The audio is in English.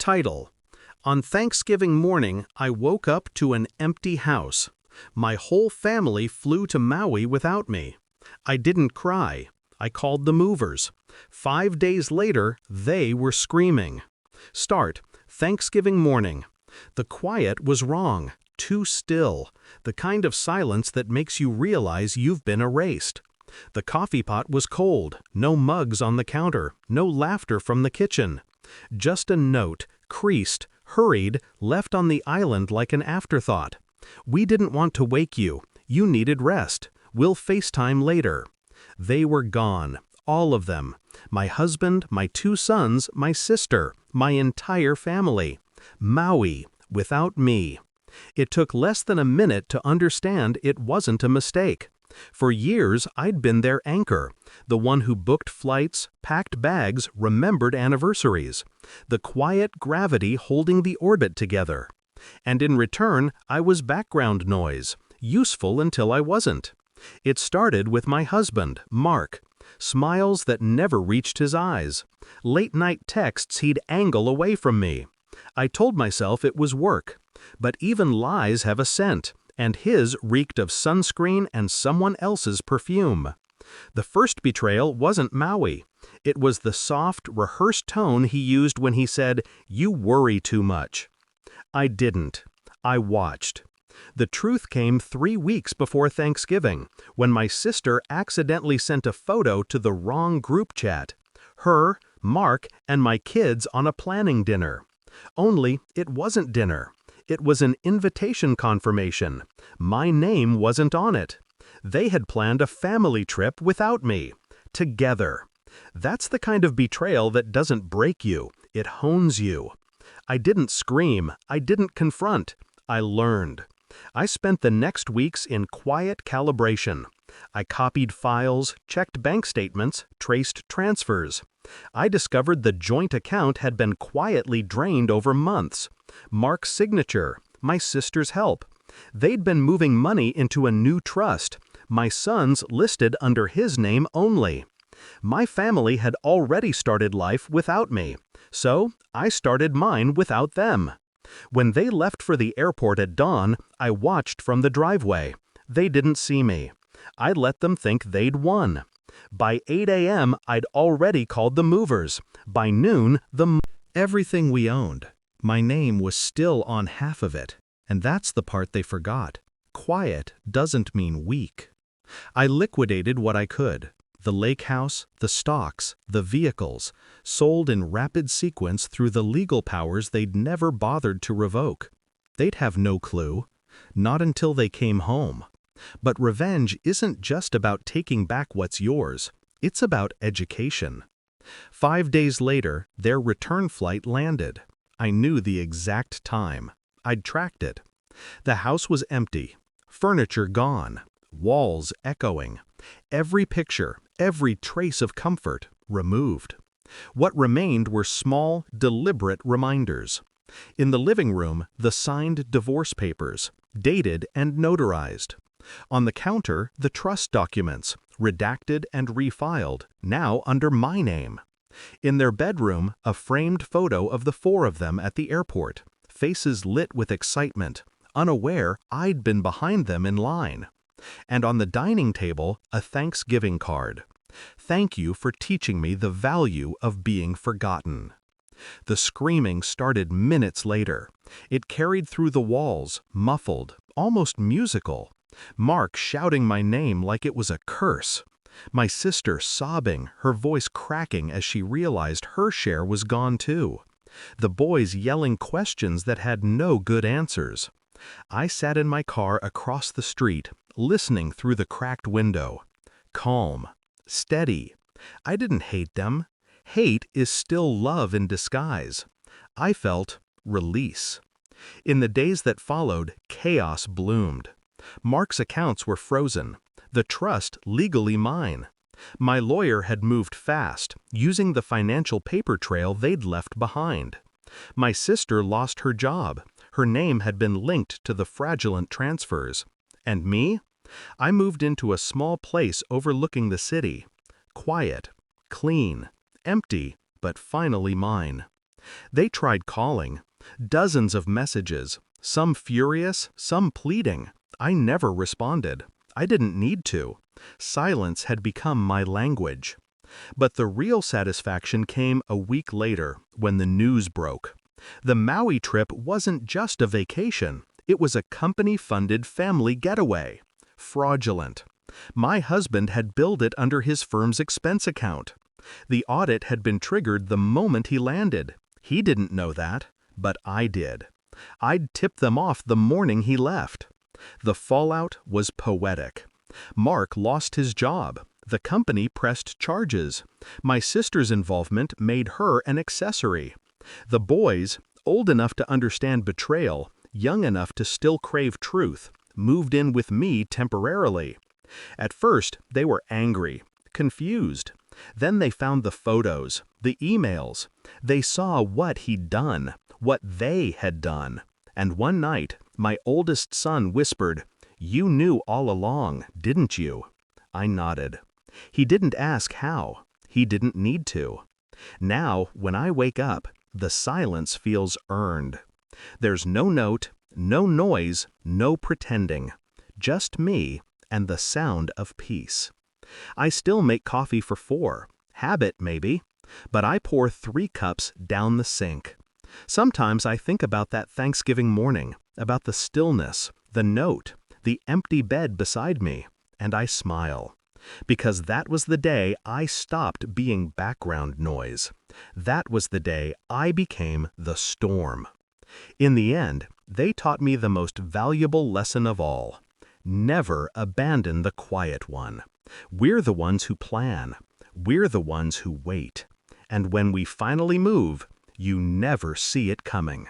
Title: On Thanksgiving morning, I woke up to an empty house. My whole family flew to Maui without me. I didn't cry. I called the movers. 5 days later, they were screaming. Start: Thanksgiving morning. The quiet was wrong, too still, the kind of silence that makes you realize you've been erased. The coffee pot was cold, no mugs on the counter, no laughter from the kitchen. Just a note, creased, hurried, left on the island like an afterthought. We didn't want to wake you. You needed rest. We'll FaceTime later. They were gone, all of them. My husband, my 2 sons, my sister, my entire family. Maui, without me. It took less than a minute to understand it wasn't a mistake. For years, I'd been their anchor, the one who booked flights, packed bags, remembered anniversaries, the quiet gravity holding the orbit together. And in return, I was background noise, useful until I wasn't. It started with my husband, Mark. Smiles that never reached his eyes. Late-night texts he'd angle away from me. I told myself it was work. But even lies have a scent, and his reeked of sunscreen and someone else's perfume. The first betrayal wasn't Maui. It was the soft, rehearsed tone he used when he said, "You worry too much." I didn't. I watched. The truth came 3 weeks before Thanksgiving, when my sister accidentally sent a photo to the wrong group chat. Her, Mark, and my kids on a planning dinner. Only, it wasn't dinner. It was an invitation confirmation. My name wasn't on it. They had planned a family trip without me. Together. That's the kind of betrayal that doesn't break you. It hones you. I didn't scream. I didn't confront. I learned. I spent the next weeks in quiet calibration. I copied files, checked bank statements, traced transfers. I discovered the joint account had been quietly drained over months. Mark's signature, my sister's help. They'd been moving money into a new trust, my sons listed under his name only. My family had already started life without me, so I started mine without them. When they left for the airport at dawn, I watched from the driveway. They didn't see me. I let them think they'd won. By 8 a.m., I'd already called the movers. By noon, everything we owned. My name was still on half of it, and that's the part they forgot. Quiet doesn't mean weak. I liquidated what I could. The lake house, the stocks, the vehicles, sold in rapid sequence through the legal powers they'd never bothered to revoke. They'd have no clue. Not until they came home. But revenge isn't just about taking back what's yours. It's about education. 5 days later, their return flight landed. I knew the exact time. I'd tracked it. The house was empty. Furniture gone. Walls echoing. Every picture, every trace of comfort, removed. What remained were small, deliberate reminders. In the living room, the signed divorce papers, dated and notarized. On the counter, the trust documents, redacted and refiled, now under my name. In their bedroom, a framed photo of the 4 of them at the airport, faces lit with excitement, unaware I'd been behind them in line. And on the dining table, a Thanksgiving card. Thank you for teaching me the value of being forgotten. The screaming started minutes later. It carried through the walls, muffled, almost musical. Mark shouting my name like it was a curse. My sister sobbing, her voice cracking as she realized her share was gone too. The boys yelling questions that had no good answers. I sat in my car across the street, listening through the cracked window. Calm. Steady. I didn't hate them. Hate is still love in disguise. I felt release. In the days that followed, chaos bloomed. Mark's accounts were frozen. The trust legally mine. My lawyer had moved fast, using the financial paper trail they'd left behind. My sister lost her job. Her name had been linked to the fraudulent transfers. And me? I moved into a small place overlooking the city. Quiet, clean, empty, but finally mine. They tried calling. Dozens of messages, some furious, some pleading. I never responded. I didn't need to. Silence had become my language. But the real satisfaction came a week later, when the news broke. The Maui trip wasn't just a vacation. It was a company-funded family getaway. Fraudulent. My husband had billed it under his firm's expense account. The audit had been triggered the moment he landed. He didn't know that, but I did. I'd tipped them off the morning he left. The fallout was poetic. Mark lost his job. The company pressed charges. My sister's involvement made her an accessory. The boys, old enough to understand betrayal, young enough to still crave truth, moved in with me temporarily. At first, they were angry, confused. Then they found the photos, the emails. They saw what he'd done, what they had done. And one night, my oldest son whispered, "You knew all along, didn't you?" I nodded. He didn't ask how. He didn't need to. Now, when I wake up, the silence feels earned. There's no note, no noise, no pretending. Just me and the sound of peace. I still make coffee for 4. Habit, maybe. But I pour 3 cups down the sink. Sometimes I think about that Thanksgiving morning, about the stillness, the note, the empty bed beside me, and I smile. Because that was the day I stopped being background noise. That was the day I became the storm. In the end, they taught me the most valuable lesson of all. Never abandon the quiet one. We're the ones who plan. We're the ones who wait. And when we finally move, you never see it coming.